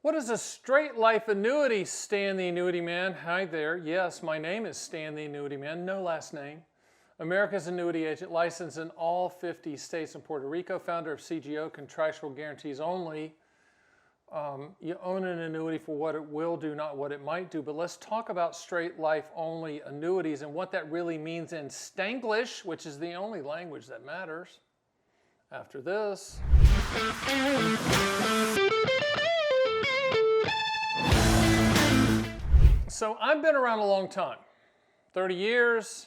What is a straight life annuity, Stan the Annuity Man? Hi there. Yes, my name is Stan the Annuity Man, no last name. America's annuity agent, licensed in all 50 states and Puerto Rico, founder of CGO, contractual guarantees only. You own an annuity for what it will do, not what it might do. But let's talk about straight life only annuities and what that really means in Stanglish, which is the only language that matters. After this. So I've been around a long time, 30 years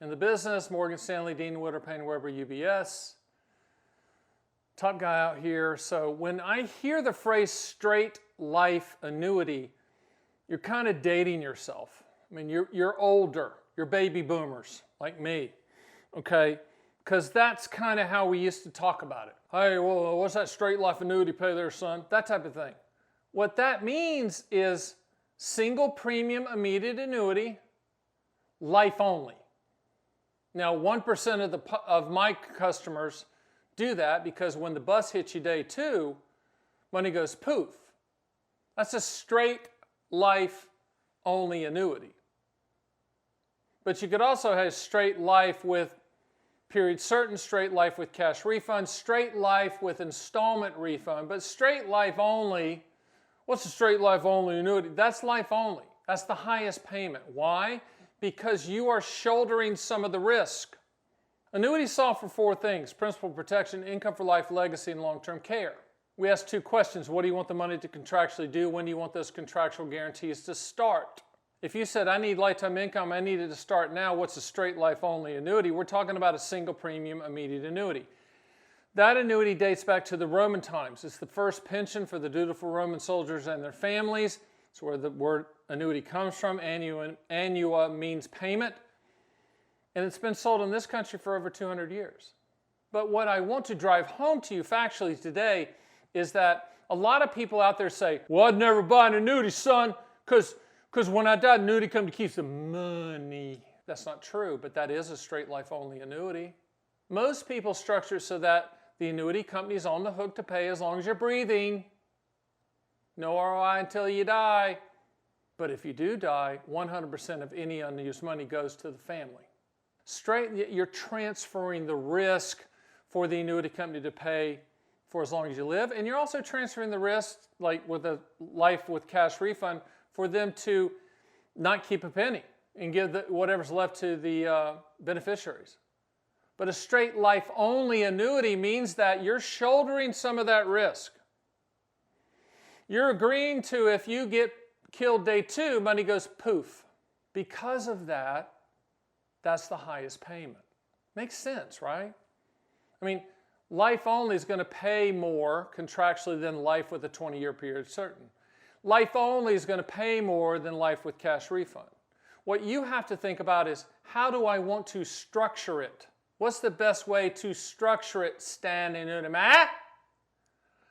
in the business, Morgan Stanley, Dean Witter, Payne Weber, UBS, top guy out here. So when I hear the phrase straight life annuity, you're kind of dating yourself. I mean, you're older, you're baby boomers like me, okay? Because that's kind of how we used to talk about it. Hey, well, what's that straight life annuity pay there, son? That type of thing. What that means is single premium immediate annuity, life only. Now, 1% of my customers do that because when the bus hits you day 2, money goes poof. That's a straight life only annuity. But you could also have straight life with period certain, straight life with cash refund, straight life with installment refund. But straight life only, what's a straight life only annuity? That's life only. That's the highest payment. Why? Because you are shouldering some of the risk. Annuities solve for 4 things: principal protection, income for life, legacy, and long-term care. We ask 2 questions. What do you want the money to contractually do? When do you want those contractual guarantees to start? If you said, I need lifetime income, I need it to start now, what's a straight life only annuity? We're talking about a single premium immediate annuity. That annuity dates back to the Roman times. It's the first pension for the dutiful Roman soldiers and their families. It's where the word annuity comes from. Annua means payment. And it's been sold in this country for over 200 years. But what I want to drive home to you factually today is that a lot of people out there say, well, I'd never buy an annuity, son, because when I die, the annuity company keeps the money. That's not true, but that is a straight life only annuity. Most people structure it so that the annuity company is on the hook to pay as long as you're breathing. No ROI until you die. But if you do die, 100% of any unused money goes to the family. Straight, you're transferring the risk for the annuity company to pay for as long as you live, and you're also transferring the risk, like with a life with cash refund, for them to not keep a penny and give whatever's left to the beneficiaries. But a straight life only annuity means that you're shouldering some of that risk. You're agreeing to, if you get killed day 2, money goes poof. Because of that, that's the highest payment. Makes sense, right? I mean, life only is going to pay more contractually than life with a 20-year period certain. Life only is going to pay more than life with cash refund. What you have to think about is, how do I want to structure it? What's the best way to structure it, Stan and Annuity Man?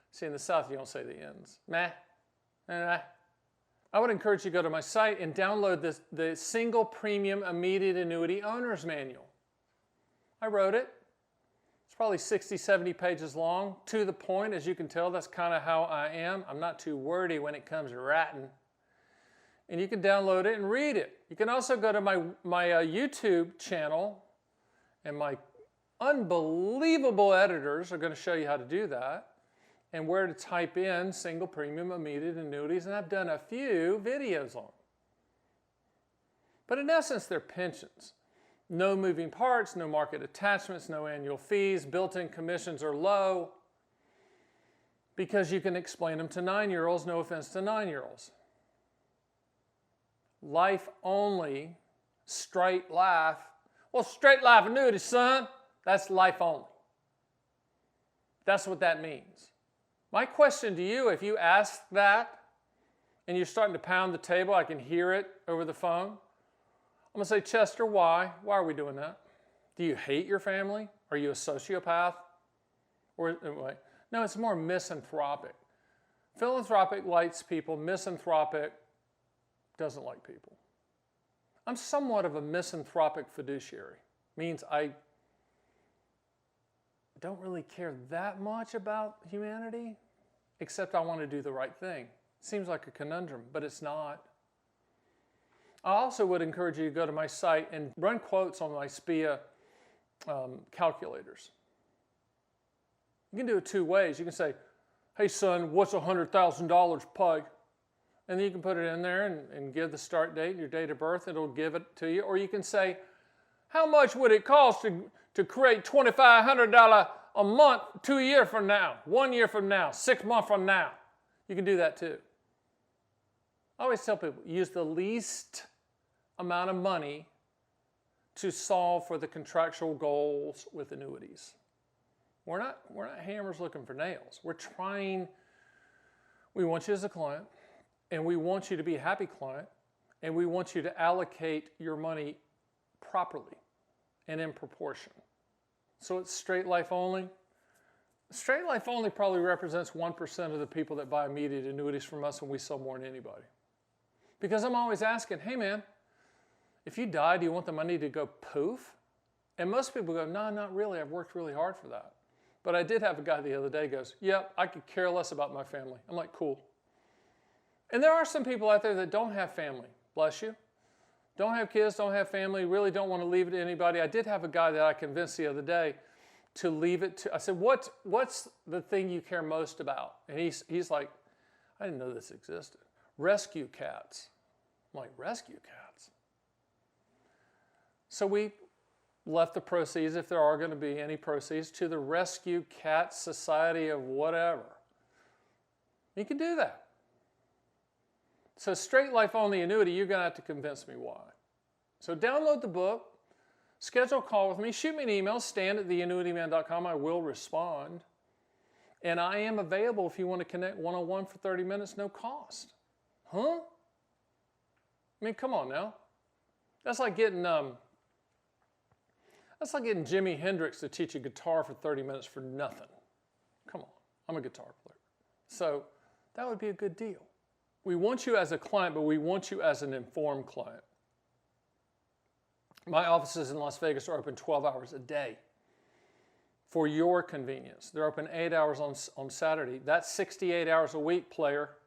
See, in the South, you don't say the ends. Meh. I would encourage you to go to my site and download the Single Premium Immediate Annuity Owner's Manual. I wrote it. It's probably 60, 70 pages long. To the point, as you can tell, that's kind of how I am. I'm not too wordy when it comes to writing. And you can download it and read it. You can also go to my YouTube channel, and my unbelievable editors are going to show you how to do that and where to type in single premium immediate annuities, and I've done a few videos on them. But in essence, they're pensions. No moving parts, no market attachments, no annual fees, built-in commissions are low because you can explain them to 9-year-olds, no offense to 9-year-olds. Life only, straight life. Well, straight life annuity, son, that's life only. That's what that means. My question to you, if you ask that and you're starting to pound the table, I can hear it over the phone. I'm going to say, Chester, why? Why are we doing that? Do you hate your family? Are you a sociopath? Or, no, it's more misanthropic. Philanthropic likes people. Misanthropic doesn't like people. I'm somewhat of a misanthropic fiduciary. Means I don't really care that much about humanity, except I want to do the right thing. Seems like a conundrum, but it's not. I also would encourage you to go to my site and run quotes on my SPIA calculators. You can do it two ways. You can say, hey son, what's $100,000 pay? And then you can put it in there and give the start date and your date of birth. It'll give it to you. Or you can say, how much would it cost to create $2,500 a month 2 years from now, 1 year from now, 6 months from now? You can do that too. I always tell people, use the least amount of money to solve for the contractual goals with annuities. We're not hammers looking for nails. We want you as a client, and we want you to be a happy client, and we want you to allocate your money properly and in proportion. So it's straight life only. Straight life only probably represents 1% of the people that buy immediate annuities from us, and we sell more than anybody. Because I'm always asking, hey man, if you die, do you want the money to go poof? And most people go, no, not really. I've worked really hard for that. But I did have a guy the other day goes, yeah, I could care less about my family. I'm like, cool. And there are some people out there that don't have family, bless you. Don't have kids, don't have family, really don't want to leave it to anybody. I did have a guy that I convinced the other day to leave it to, I said, what's the thing you care most about? And he's like, I didn't know this existed. Rescue cats. I'm like, rescue cats? So we left the proceeds, if there are going to be any proceeds, to the Rescue Cat Society of whatever. You can do that. So straight life only annuity, you're going to have to convince me why. So download the book, schedule a call with me, shoot me an email, stan@theannuityman.com. I will respond. And I am available if you want to connect one-on-one for 30 minutes, no cost. Huh? I mean, come on now. That's like getting Jimi Hendrix to teach you guitar for 30 minutes for nothing. Come on, I'm a guitar player. So that would be a good deal. We want you as a client, but we want you as an informed client. My offices in Las Vegas are open 12 hours a day for your convenience. They're open 8 hours on Saturday. That's 68 hours a week, player.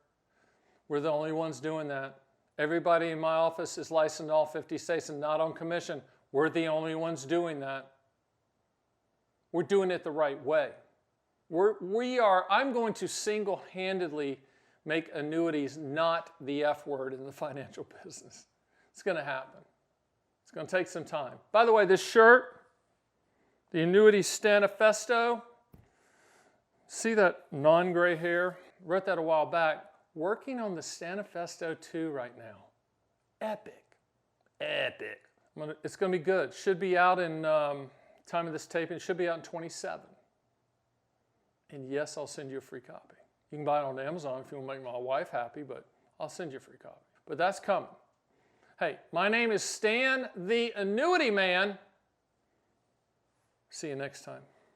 We're the only ones doing that. Everybody in my office is licensed in all 50 states and not on commission. We're the only ones doing that. We're doing it the right way. I'm going to single-handedly make annuities not the F word in the financial business. It's going to happen. It's going to take some time. By the way, this shirt, the Annuities Stanifesto, see that non-gray hair? Wrote that a while back. Working on the Stanifesto 2 right now. Epic. Epic. It's going to be good. Should be out in time of this taping. It should be out in 27. And yes, I'll send you a free copy. You can buy it on Amazon if you want to make my wife happy, but I'll send you a free copy. But that's coming. Hey, my name is Stan, the Annuity Man. See you next time.